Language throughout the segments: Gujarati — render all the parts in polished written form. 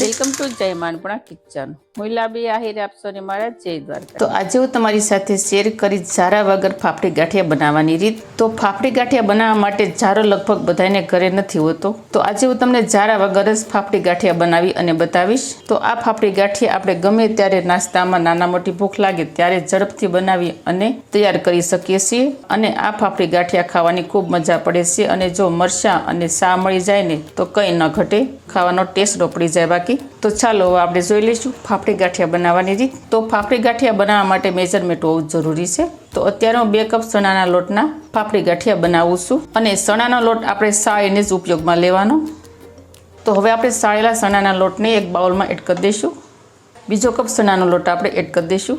વેલકમ ટુ જય માનપણા કિચન. હું લાબી આહિર આપશો ને મારા જય દ્વારકા. તો આજે હું તમારી સાથે શેર કરી ઝારા વગર ફાફડી ગાંઠિયા બનાવવાની રીત. તો ફાફડી ગાંઠિયા બનાવવા માટે ઝારો લગભગ બધાને ઘરે નથી હોતો. તો આજે હું તમને ઝારા વગર જ ફાફડી ગાંઠિયા બનાવી અને બતાવીશ. તો આ ફાફડી ગાંઠિયા આપણે ગમે ત્યારે નાસ્તામાં નાના મોટી ભૂખ લાગે ત્યારે ઝડપથી બનાવી અને તૈયાર કરી શકીએ છીએ. અને આ ફાફડી ગાંઠિયા ખાવાની ખૂબ મજા પડે છે. અને જો મરચાં અને સા મળી જાય ને તો કંઈ ન ઘટે, ખાવાનો ટેસ્ટ પડી જાય બાકી. તો ચાલો હવે આપણે જોઈ લઈશું ફાફડી ગાંઠિયા બનાવવાની રીત. તો ફાફડી ગાંઠિયા બનાવવા માટે મેજરમેન્ટ હોવું જરૂરી છે. તો અત્યારે હું 2 કપ ચણાના લોટના ફાફડી ગાંઠિયા બનાવું છું. અને ચણાનો લોટ આપણે સાળીને જ ઉપયોગમાં લેવાનો. તો હવે આપણે સાળેલા ચણાના લોટને એક બાઉલમાં એડ કરી દઈશું. બીજો કપ ચણાનો લોટ આપણે એડ કરી દઈશું.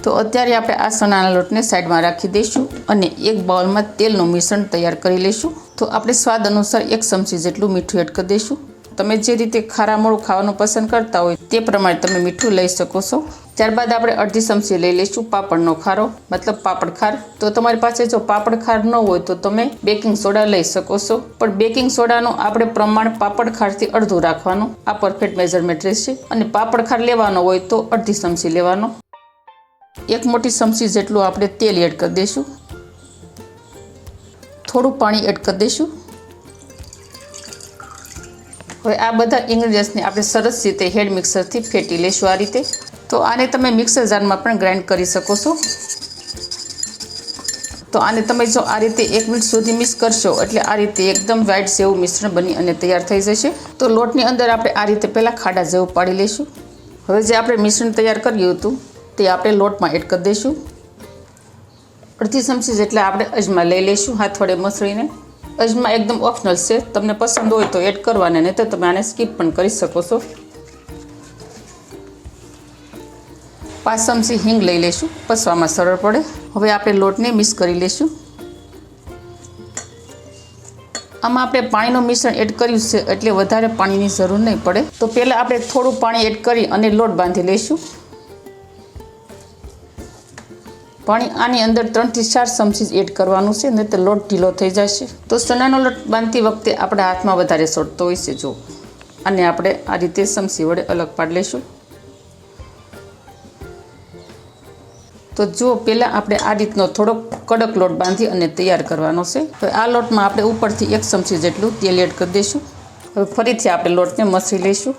તો અત્યારે આપણે આ ચણાના લોટને સાઈડમાં રાખી દઈશું અને એક બાઉલમાં તેલનું મિશ્રણ તૈયાર કરી લઈશું. તો આપણે સ્વાદ અનુસાર 1 ચમચી જેટલું મીઠું એડ કરી દઈશું. તમે જે રીતે ખારા મોળું ખાવાનું પસંદ કરતા હોય તે પ્રમાણે તમે મીઠું લઈ શકો છો. ત્યારબાદ આપણે અડધી ચમચી લઈ લઈશું પાપડનો ખારો, મતલબ પાપડ ખાર. તો તમારી પાસે જો પાપડ ખાર ન હોય તો તમે બેકિંગ સોડા લઈ શકો છો. પણ બેકિંગ સોડાનું આપણે પ્રમાણ પાપડ ખારથી અડધું રાખવાનું. આ પરફેક્ટ મેઝરમેન્ટ રહેશે. અને પાપડ ખાર લેવાનો હોય તો અડધી ચમચી લેવાનો. 1 મોટી ચમચી જેટલું આપણે તેલ એડ કરી દઈશું. થોડું પાણી એડ કરી દઈશું. હવે આ બધા ઇન્ગ્રેડિયન્ટ્સને આપણે સરસ રીતે હેન્ડ મિક્સરથી ફેટી લઈશું આ રીતે. તો આને તમે મિક્સર જારમાં પણ ગ્રાઇન્ડ કરી શકો છો. તો આને તમે જો આ રીતે 1 મિનિટ સુધી મિક્સ કરશો એટલે આ રીતે એકદમ વ્હાઈટ જેવું મિશ્રણ બની અને તૈયાર થઈ જશે. તો લોટની અંદર આપણે આ રીતે પહેલાં ખાડા જેવું પાડી લઈશું. હવે જે આપણે મિશ્રણ તૈયાર કર્યું હતું તે આપણે લોટમાં એડ કરી દઈશું. અડધી ચમચી જેટલા આપણે અજમા લઈ લઈશું હાથ વડે મસળીને. અજમા એકદમ ઓપ્શનલ છે, તમને પસંદ હોય તો એડ કરવાને, નહીં તો તમે આને સ્કીપ પણ કરી શકો છો. 5 ચમચી હિંગ લઈ લઈશું, પસવામાં સરળ પડે. હવે આપણે લોટને મિક્સ કરી લઈશું. આમાં આપણે પાણીનું મિશ્રણ એડ કર્યું છે એટલે વધારે પાણીની જરૂર નહીં પડે. તો પહેલાં આપણે થોડું પાણી એડ કરી અને લોટ બાંધી લઈશું. પાણી આની અંદર 3 થી 4 ચમચી એડ કરવાનું છે, નહીં તો લોટ ઢીલો થઈ જશે. તો ચણાનો લોટ બાંધતી વખતે આપણા હાથમાં વધારે ચોંટતો હોય છે. જો અને આપણે આ રીતે ચમચી વડે અલગ પાડી લઈશું. તો જો પહેલાં આપણે આ રીતનો થોડો કડક લોટ બાંધી અને તૈયાર કરવાનો છે. હવે આ લોટમાં આપણે ઉપરથી 1 ચમચી જેટલું તેલ એડ કરી દઈશું. હવે ફરીથી આપણે લોટને મસળી લઈશું.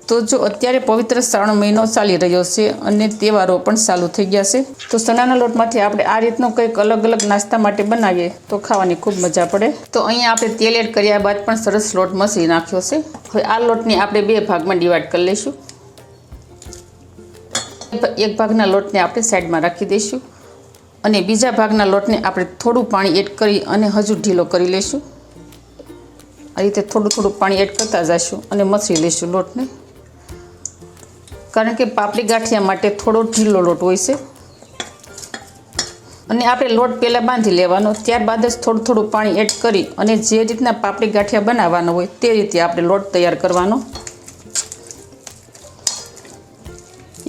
તો જો અત્યારે પવિત્ર શ્રાવણ મહિનો ચાલી રહ્યો છે અને તહેવારો પણ ચાલુ થઈ ગયા છે. તો ચણાના લોટમાંથી આપણે આ રીતનું કંઈક અલગ અલગ નાસ્તા માટે બનાવીએ તો ખાવાની ખૂબ મજા પડે. તો અહીંયા આપણે તેલ એડ કર્યા બાદ પણ સરસ લોટ મસળી નાખ્યો છે. હવે આ લોટને આપણે 2 ભાગમાં ડિવાઈડ કરી લઈશું. એક ભાગના લોટને આપણે સાઈડમાં રાખી દઈશું અને બીજા ભાગના લોટને આપણે થોડું પાણી એડ કરી અને હજુ ઢીલો કરી લઈશું. આ રીતે થોડું પાણી એડ કરતા જઈશું અને મસળી લઈશું લોટને. કારણ કે પાપડી ગાંઠિયા માટે થોડો ઢીલો લોટ હોય છે. અને આપણે લોટ પહેલાં બાંધી લેવાનો, ત્યારબાદ જ થોડું પાણી એડ કરી અને જે રીતના પાપડી ગાંઠિયા બનાવવાનો હોય તે રીતે આપણે લોટ તૈયાર કરવાનો.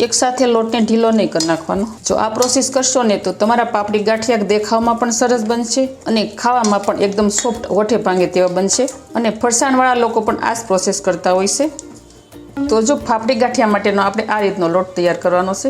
એકસાથે લોટને ઢીલો નહીં કરી નાખવાનો. જો આ પ્રોસેસ કરશો ને તો તમારા પાપડી ગાંઠિયા દેખાવમાં પણ સરસ બનશે અને ખાવામાં પણ એકદમ સોફ્ટ વઠે ભાંગે તેવા બનશે. અને ફરસાણવાળા લોકો પણ આ જ પ્રોસેસ કરતા હોય છે. તો જો ફાફડી ગાંઠિયા માટેનો આપણે આ રીતનો લોટ તૈયાર કરવાનો છે.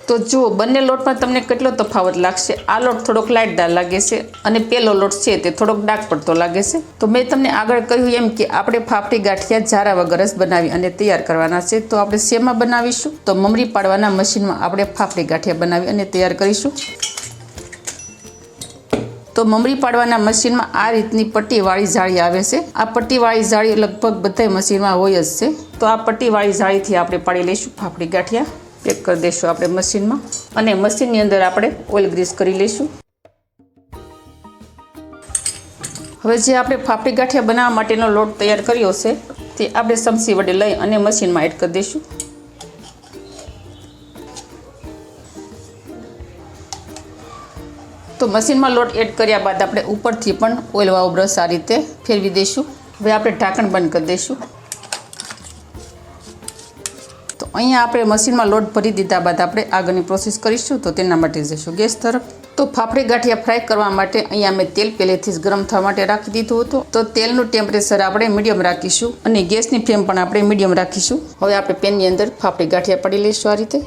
તો જુઓ બંને લોટમાં તમને કેટલો તફાવત લાગશે. આ લોટ થોડોક લાઇટદાર લાગે છે અને પેલો લોટ છે તે થોડોક ડાર્ક પડતો લાગે છે. તો મેં તમને આગળ કહ્યું એમ કે આપણે ફાફડી ગાંઠિયા ઝારા વગર જ બનાવી અને તૈયાર કરવાના છે. તો આપણે શેમાં બનાવીશું? તો મમરી પાડવાના મશીનમાં આપણે ફાફડી ગાંઠિયા બનાવી અને તૈયાર કરીશું. તો મમરી પાડવાના મશીનમાં આ રીતની પટ્ટીવાળી જાળી આવે છે. આ પટ્ટીવાળી જાળી લગભગ બધા મશીનમાં હોય જ છે. તો આ પટ્ટીવાળી જાળીથી આપણે પાડી લઈશું ફાફડી ગાંઠિયા. પેક કરી દઈશું આપણે મશીનમાં અને મશીનની અંદર આપણે ઓઇલ ગ્રીસ કરી લઈશું. હવે જે આપણે ફાફડી ગાંઠિયા બનાવવા માટેનો લોટ તૈયાર કર્યો છે તે આપણે ચમચી વડે લઈ અને મશીનમાં એડ કરી દઈશું. તો મશીનમાં લોટ એડ કર્યા બાદ આપણે ઉપરથી પણ ઓઇલવાળો બ્રશ આ રીતે ફેરવી દઈશું. હવે આપણે ઢાંકણ બંધ કરી દઈશું. અહીંયા આપણે મશીનમાં લોટ ભરી દીધા બાદ આપણે આગળની પ્રોસેસ કરીશું. તો તેના માટે જઈશું ગેસ તરફ. તો ફાફડી ગાંઠિયા ફ્રાય કરવા માટે અહીંયા મેં તેલ પહેલેથી જ ગરમ થવા માટે રાખી દીધું હતું. તો તેલનું ટેમ્પરેચર આપણે મીડિયમ રાખીશું અને ગેસની ફ્લેમ પણ આપણે મીડિયમ રાખીશું. હવે આપણે પેનની અંદર ફાફડી ગાંઠિયા પાડી લઈશું આ રીતે.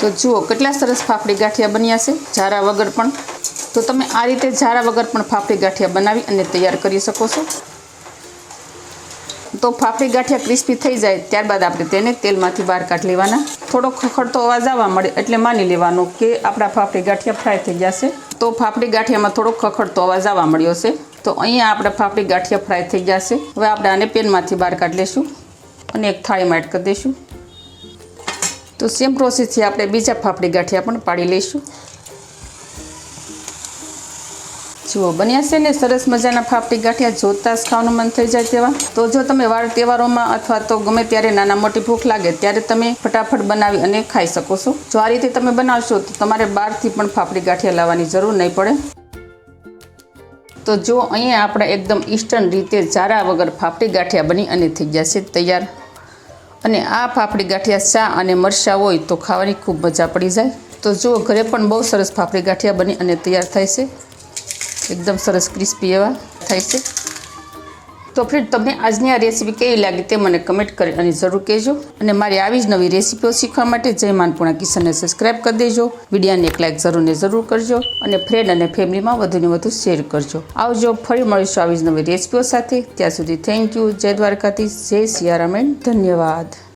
તો જુઓ કેટલા સરસ ફાફડી ગાંઠિયા બન્યા છે ઝારા વગર પણ. તો તમે આ રીતે ઝારા વગર પણ ફાફડી ગાંઠિયા બનાવી અને તૈયાર કરી શકો છો. તો ફાફડી ગાંઠિયા ક્રિસ્પી થઈ જાય ત્યારબાદ આપણે તેને તેલમાંથી બહાર કાઢી લેવાના. થોડો ખખડતો અવાજ આવવા મળે એટલે માની લેવાનું કે આપણા ફાફડી ગાંઠિયા ફ્રાય થઈ જશે. તો ફાફડી ગાંઠિયામાં થોડો ખખડતો અવાજ આવવા મળ્યો છે. તો અહીંયા આપણા ફાફડી ગાંઠિયા ફ્રાય થઈ જશે. હવે આપણે આને પેનમાંથી બહાર કાઢી લઈશું અને એક થાળીમાં એડ કરી દઈશું. તો સેમ પ્રોસેસથી આપણે બીજા ફાફડી ગાંઠિયા પણ પાડી લઈશું. જુઓ બન્યા છે ને સરસ મજાના ફાફડી ગાંઠિયા, જોતા જ ખાવાનું મન થઈ જાય તેવા. તો જો તમે વાર તહેવારોમાં અથવા તો ગમે ત્યારે નાના મોટી ભૂખ લાગે ત્યારે તમે ફટાફટ બનાવી અને ખાઈ શકો છો. જો આ રીતે તમે બનાવશો તો તમારે બહારથી પણ ફાફડી ગાંઠિયા લાવવાની જરૂર નહીં પડે. તો જો અહીંયા આપણે એકદમ ઇન્સ્ટન્ટ રીતે ઝારા વગર ફાફડી ગાંઠિયા બની અને થઈ જશે તૈયાર. અને આ ફાફડી ગાંઠિયા ચા અને મરચાં હોય તો ખાવાની ખૂબ મજા પડી જાય. તો જુઓ ઘરે પણ બહુ સરસ ફાફડી ગાંઠિયા બની અને તૈયાર થાય છે. એકદમ સરસ ક્રિસ્પી એવા થાય છે. તો ફ્રેન્ડ તમને આજની આ રેસીપી કેવી લાગી તે મને કમેન્ટ કરી અને જરૂર કહેજો. અને મારી આવી જ નવી રેસીપીઓ શીખવા માટે જય માનપૂર્ણા કિચનને સબસ્ક્રાઈબ કરી દેજો. વિડીયોને એક લાઈક જરૂર ને જરૂર કરજો અને ફ્રેન્ડ અને ફેમિલીમાં વધુને વધુ શેર કરજો. આવજો, ફરી મળીશું આવી જ નવી રેસીપીઓ સાથે. ત્યાં સુધી થેન્ક યુ. જય દ્વારકાધીશ, જય સિયારામ, ધન્યવાદ.